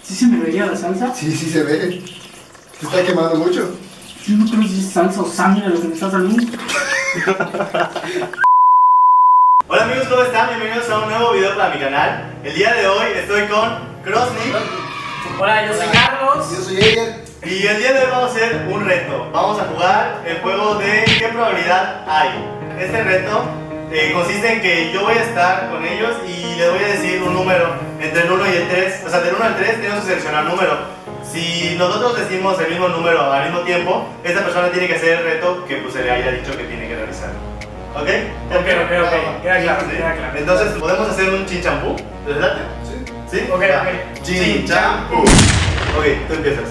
¿Sí se me veía la salsa? Sí, sí se ve. Se está quemando mucho. Yo no creo si es salsa o sangre lo que me está saliendo. Hola amigos, ¿cómo están? Bienvenidos a un nuevo video para mi canal. El día de hoy estoy con Crossnick. Hola, yo soy Carlos. Yo soy Edgar. Y el día de hoy vamos a hacer un reto. Vamos a jugar el juego de ¿qué probabilidad hay? Este reto consiste en que yo voy a estar con ellos y les voy a decir un número entre el 1 y el 3. O sea, del 1 al 3 tenemos que seleccionar número. Si nosotros decimos el mismo número al mismo tiempo, esta persona tiene que hacer el reto que pues se le haya dicho que tiene que realizar. ¿Ok? Ok. Queda claro, ¿Sí? queda claro. Entonces, ¿podemos hacer un chinchampú? ¿Verdad? Sí. ¿Sí? Ok. Chinchampú. Ok, tú empiezas.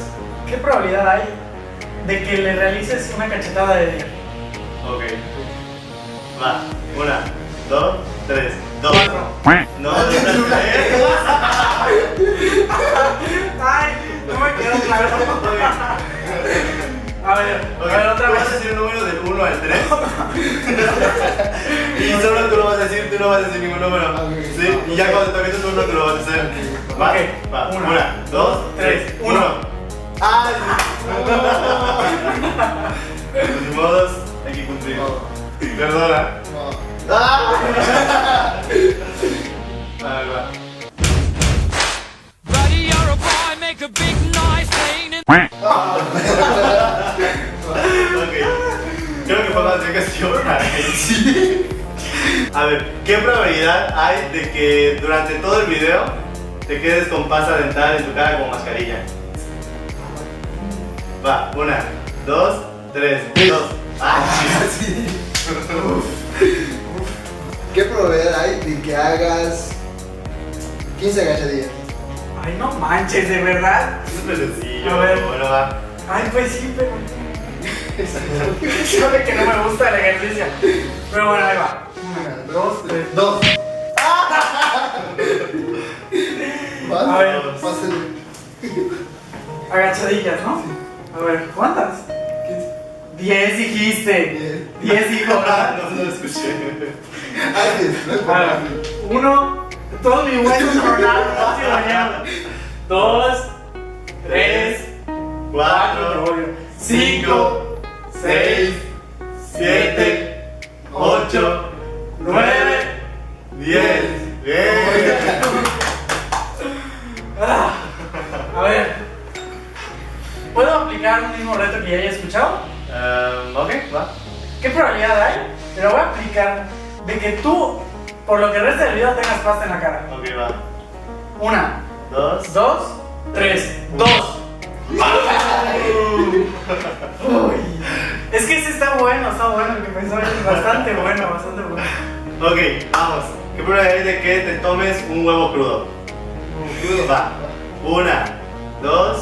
¿Qué probabilidad hay de que le realices una cachetada de día? Ok. Va. 1, 2, 3, 2. 4. No, Ay, no me quedó claro. A ver, otra Tú vas a vez. decir un número del 1 al 3. Y solo tú lo vas a decir, tú no vas a decir ningún número. Ok. ¿Sí? Y ya cuando toque tu turno tú lo vas a hacer. Va. Ok. Va. 1, Una, 2, 3, 1. ¡Ay! Ni modos, hay que cumplir. Perdona. No. ¡Ah! A ver, va. Buddy, you're a boy, make a big noise playing in Ok. Creo que fue más bien que sí para él. A ver, ¿qué probabilidad hay de que durante todo el video te quedes con pasta dental en tu cara como mascarilla? Va, 1, 2, 3, 2. ¡Ah! Sí. ¿Qué probabilidad hay de que hagas 15 agachadillas? Ay, no manches, ¿de verdad? Súper sencillo. A ver. Bueno, va. Ay, pues sí, pero... Sabe que no me gusta el ejercicio. Pero bueno, ahí va. 1, 2, 3. 2. A ver. Pásale. Agachadillas, ¿no? A ver, ¿cuántas? 10 dijiste. 10 dijo, Ah, ¿verdad? no lo escuché. Antes, no es A ver, por 1, todo mi hueso coronado, fácil mañana. 2, 3, 4, 5, 6, 7, 8, 9, 10. A ver, ¿puedo aplicar un mismo reto que ya haya escuchado? Ok, va. ¿Qué probabilidad hay? Te lo voy a aplicar de que tú, por lo que resta del video, tengas pasta en la cara. Ok, va. 1, 2. 2, 3, 2. Uy, es que ese está bueno, el que pensó es bastante bueno, bastante bueno. Ok, vamos. ¿Qué probabilidad hay de que te tomes un huevo crudo? Va. 1, 2,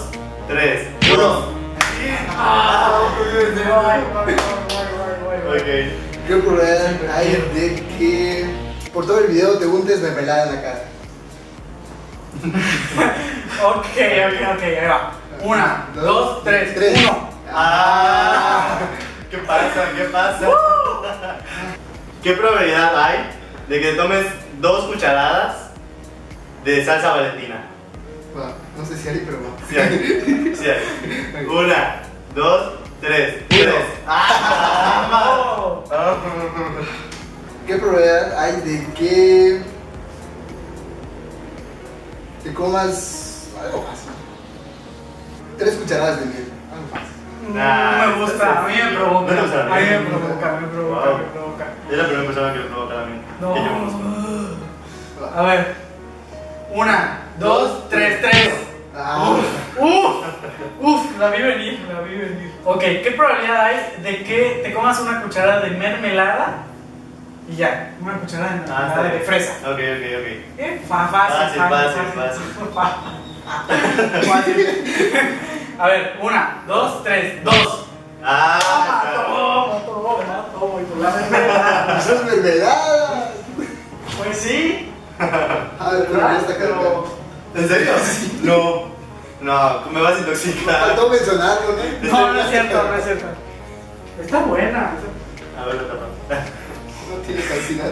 3, 1. Ok. ¿Qué probabilidad hay de que por todo el video te untes mermelada en la cara? Ok, ahí va. 1, 2, 3, 1. ¿Qué pasa? ¿Qué pasa? ¿Qué probabilidad hay de que tomes 2 cucharadas de salsa valentina? Va, no sé si hay, pero va. Sí hay. Sí hay. 1, 2, 3. 3. Oh. ¿Qué probabilidad hay de que te comas algo fácil? 3 cucharadas de miel, algo fácil. No me gusta, a mí me provoca. No te gusta, A mí me provoca, me Wow. provoca. Es la primera persona que lo provoca también. No. Que yo conozco. A ver. 1, 2, 3, 3. Ah, La vi venir, la vi venir. Ok, ¿qué probabilidad hay de que te comas una cucharada de mermelada? Y ya, una cucharada de Está mermelada de bien. fresa. Ok. Fácil. Fácil. A ver, 1, 2, 3, 2. Toma, y por la mermelada. ¡Eso es mermelada! Pues sí. A ver, pero ya está cargado. ¿En serio? No. No, me vas a intoxicar. Faltó mencionarlo, ¿no? No, no es cierto. Está buena. A ver, otra parte. No tiene calcidad.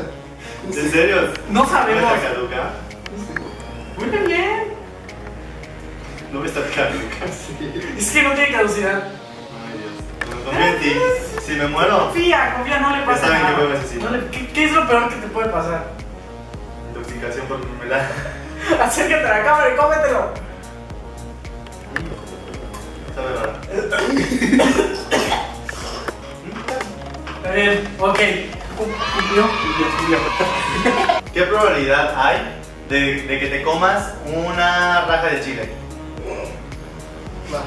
¿En serio? No sabemos. ¿No está caduca? Muy bien. No me está picando. Es que no tiene caducidad. Ay, Dios. No confío en ti. Si me muero, Confía, no le pasa saben nada. que juego asesino. No le- ¿Qué es lo peor que te puede pasar? intoxicación por mermelada. Acércate a la cámara y cómetelo. Sabe raro. Está bien, ok. Cumplió. ¿Qué probabilidad hay de que te comas una raja de chile? Va.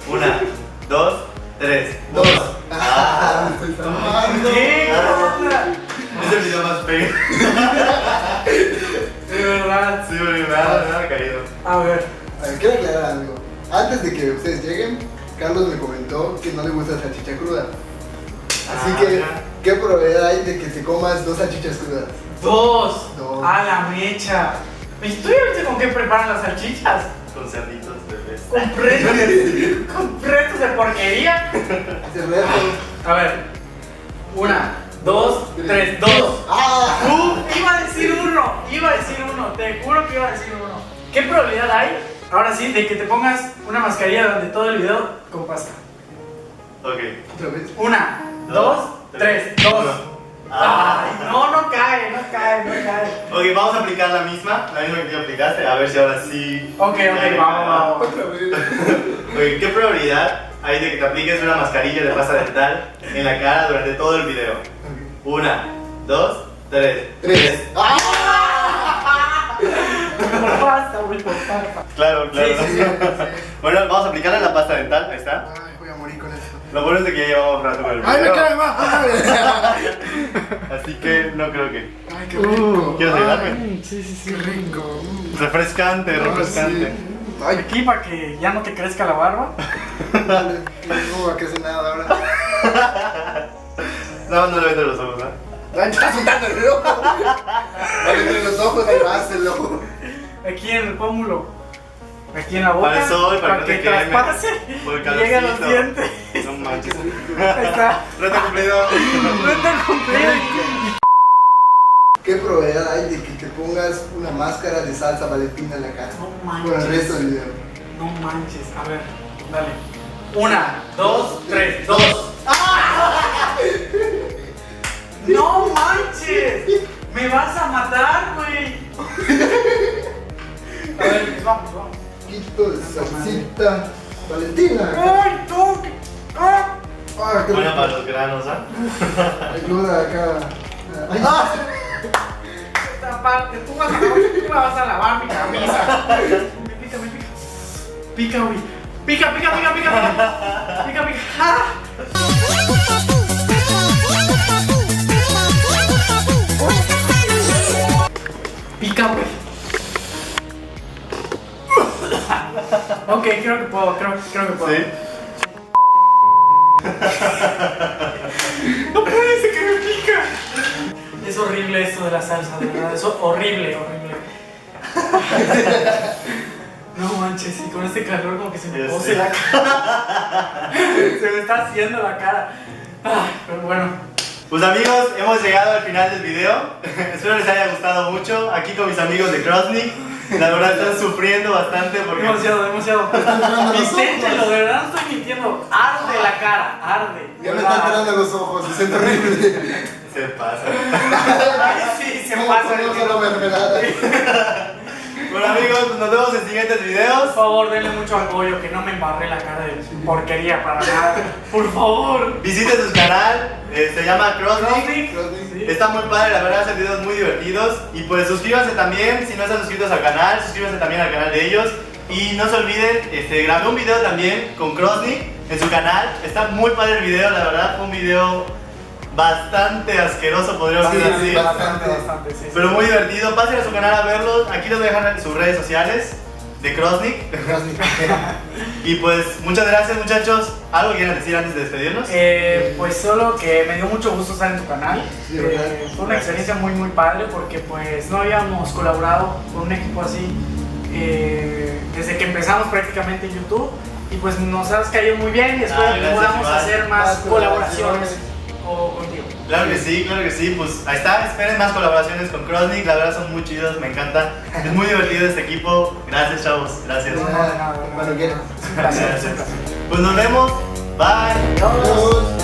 1, 2, 3. 2. Ah. Me estoy salvando. ¿Qué onda? Es el video más feo. De verdad. Sí, porque me ha caído. A ver. A ver, quiero aclarar algo. Antes de que ustedes lleguen, Carlos me comentó que no le gusta la salchicha cruda. Así Ah, que, ya. ¿qué probabilidad hay de que te comas 2 salchichas crudas? Dos. Dos. A la mecha. ¿Y tú ya viste con qué preparan las salchichas? Con cerditos de pez. Con restos de porquería. Ese reto. A ver. 1, 2, 3, 2. ¡Ah! Iba a decir uno, te juro que iba a decir uno. ¿Qué probabilidad hay, ahora sí, de que te pongas una mascarilla durante todo el video con pasta? Ok. Otra vez. 1, 2, 3, 2. Ay, no cae. Ok, vamos a aplicar la misma que tú aplicaste, a ver si ahora sí. Ok, vamos. Otra vez. Ok, ¿qué probabilidad hay de que te apliques una mascarilla de pasta dental en la cara durante todo el video? 1, 2, 3. 3. ¡Ah! Por pasta, güey, por pasta. Claro, claro. Sí. Bueno, vamos a aplicarle la pasta dental, ahí está. Ay, voy a morir con eso. Lo bueno es de que ya llevamos rato con el video. ¡Ay, me cae mal! Así que no creo que. ¡Ay, qué rico! ¿Quieres ayudarme? Ay, sí, qué rico. Refrescante, refrescante. Sí. Ay, Aquí para que ya no te crezca la barba. dale. No va a crecer nada ahora. No, no le meto los ojos, ¿no? Ay, estás soltando el ojo. Dale entre los ojos, ahí vas el ojo. Aquí en el pómulo. Aquí en la boca. Para el sol, para que no que te queme. traspase Por el y llegue a los calorcito. dientes. No manches. Ahí está. Reto cumplido. Reto cumplido. ¿Qué probabilidad hay de que te pongas una máscara de salsa valentina en la cara? No Por el manches. resto del video. No manches. A ver, dale. 1, 2, 3, 2. ¡No manches! ¡Me vas a matar, güey! A ver, pues vamos. Poquito de salsita valentina. ¡Ay, tú! ¡Ah! Ah, qué Bueno, rico. para los granos, ¿ah? Ayuda acá. Ay, Esta parte, tú me vas a lavar mi camisa. Me pica. Pica, güey. Pica. ¡Ah! Pica, güey. Ok, creo que puedo. Sí. No puede ser que me pica. Es horrible esto de la salsa, de verdad. Es horrible. No manches, y con este calor como que se me Ya pose sé. la cara. Se me está haciendo la cara. Ay, pero bueno. Pues amigos, hemos llegado al final del video. Espero les haya gustado mucho. Aquí con mis amigos de Crossnick. La verdad están sufriendo bastante porque. Demasiado. están tirando los ojos. Inténtelo, de verdad no estoy mintiendo. Arde la cara, arde. Ya me están tirando los ojos, se siente horrible. Se pasa. Ay, sí, se pasa. No solo mermelada. Bueno amigos, pues nos vemos en siguientes Por videos. favor, denle mucho apoyo, que no me embarré la cara de porquería para nada. Por favor. Visiten su canal. Se llama Crossnick. Sí. Está muy padre, la verdad, hacen videos muy divertidos. Y pues suscríbanse también, si no están suscritos al canal, suscríbanse también al canal de ellos. Y no se olviden, grabé un video también con Crossnick en su canal. Está muy padre el video, la verdad, fue un video bastante asqueroso, podríamos decir así. Bastante, sí. Pero muy divertido, pasen a su canal a verlos. Aquí les voy a dejar en sus redes sociales de Crossnick. Y pues muchas gracias muchachos. ¿Algo quieren decir antes de despedirnos? Pues solo que me dio mucho gusto estar en tu canal. Sí, ¿verdad? Fue una experiencia muy padre porque pues no habíamos colaborado con un equipo así desde que empezamos prácticamente en YouTube y pues nos has caído muy bien y espero Ah, que gracias, podamos igual. hacer más colaboraciones. o contigo. Claro que sí, pues ahí está, esperen más colaboraciones con Crossnick, la verdad son muy chidos, me encanta, es muy divertido este equipo, gracias chavos, gracias. Cuando quieras. Es un placer, es un Gracias. placer. Pues nos vemos, bye. Adiós.